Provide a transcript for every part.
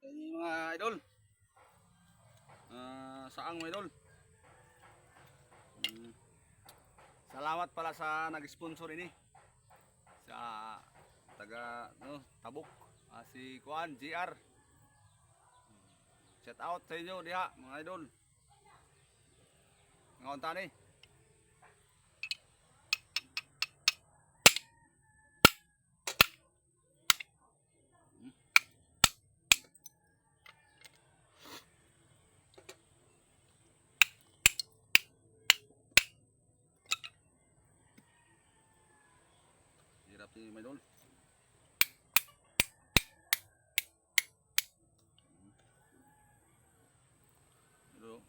Yung mga idol. Saang mga idol. Salamat pala sa nag-sponsor ini. Sa taga Tabuk. Si Kuan GR. Shout out sa inyo diha mga idol. Ngaon tani. Hirap ni mga idol. Idol.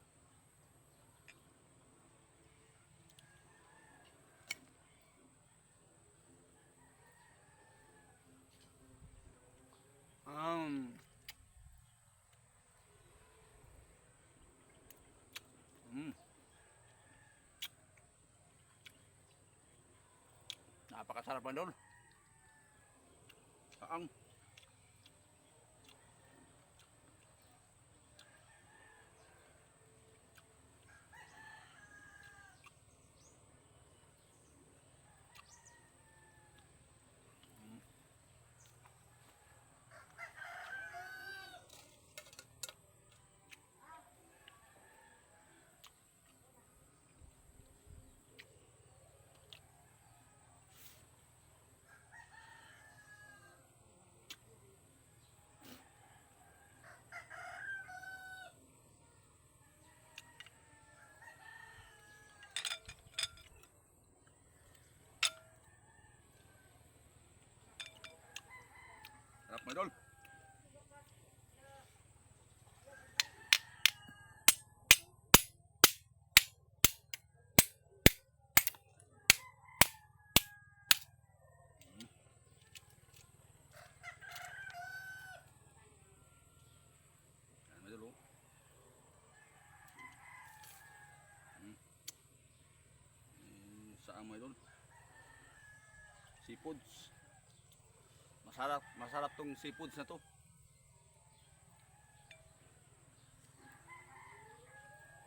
Napakasarap mga idol. Saang. Sarap mga idol. Yan mga idol. Saang mga idol. Seafoods. Masarap tong seafoods na to.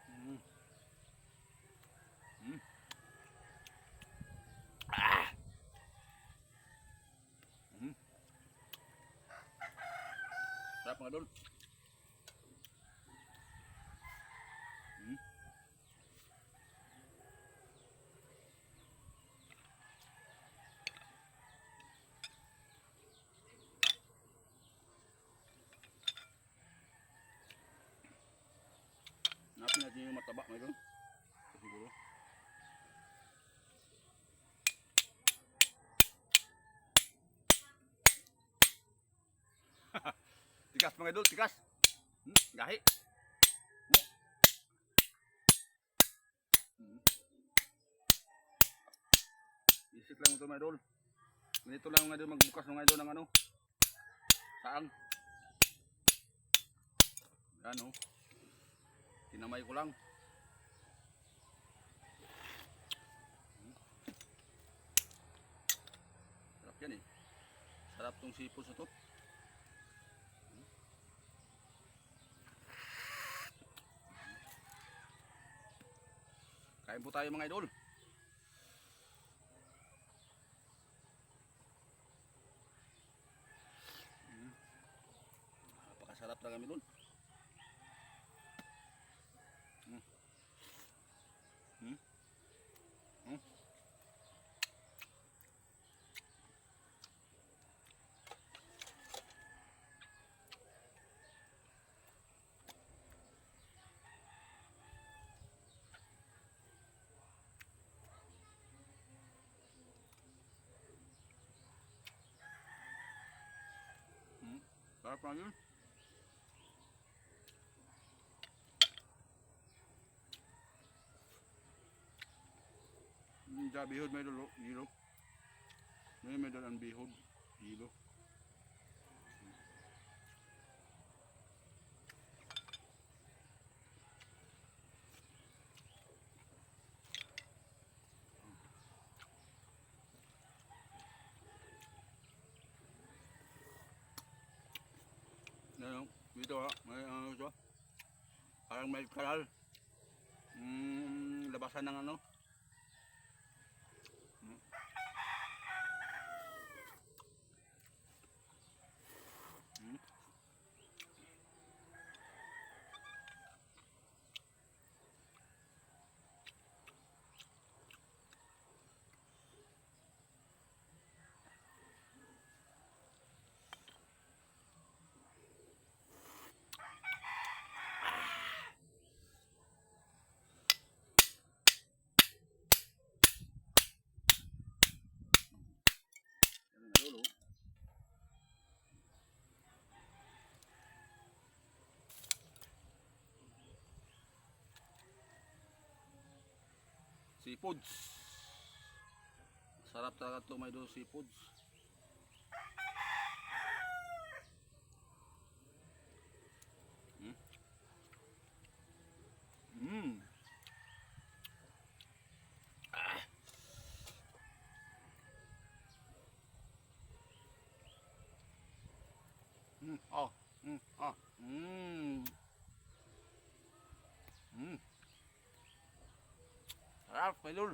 Mm. Mm. Ah. Mm. Sarap mga idol. Mm. Hanapin natin yung mataba mga idol. Siguro. Tigas mga idol, tigas. Gahi. Isip lang ito mga idol. Ganito lang mga idol magbukas ng mga idol ng ano. Saang. Yan o. Tinamay ko lang. Sarap yan eh. Sarap tong sipos na to. Kain po tayo mga idol. Napakasarap na kami dun. Sarap na yun. Bihod may dulo, gilo. May dalang bihod, gilo. Ano? Dito ha, may ano ito. Parang may kanal. Labasan ng ano. Mm. Mm. Yan ang idol, oh. Seafoods. Sarap talaga ito mga idol, seafoods. Mm. Mm. Ah. Oh. Ah. Sarap mga idol.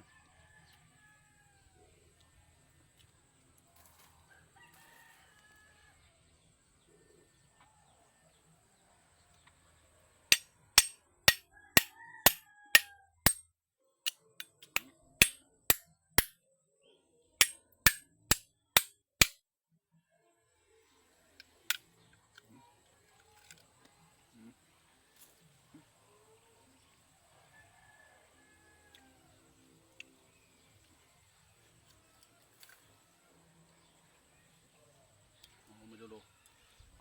Oh, mga idol, oh.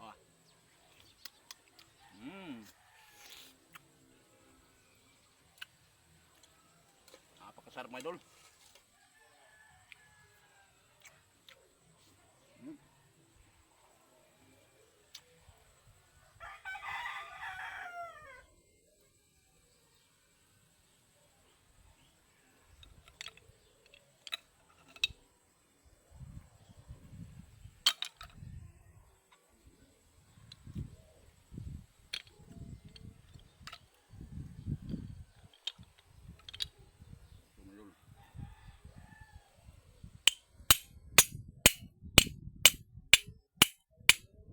Ah. Napakasarap mga idol. Mm. Ito, mga idol.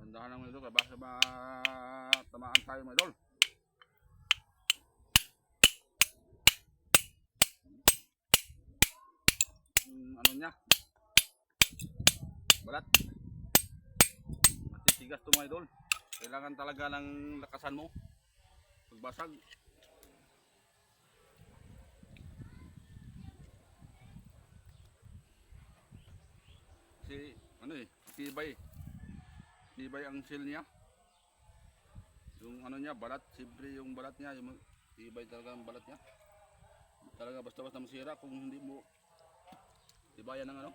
Bandahan lang mga idol, kaya basta tamaan tayo mga idol. Ano niya, balat. Matitigas ito mga idol. Kailangan talaga ng lakasan mo pagbasag. Kasi ano eh, tibay ang shell niya. Yung ano niya, balat, siyempre yung balat niya, yung tibay talaga ang balat niya. Talaga basta-basta masira kung hindi mo tibayan ng ano.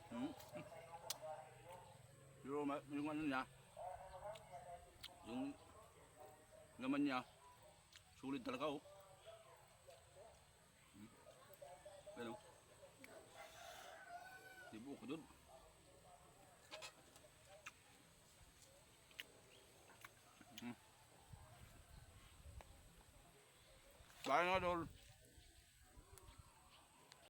Hmm. Yung ano niya, yung laman niya, sulit talaga oh. Ano? Tibo ko dun. Bye nga dol.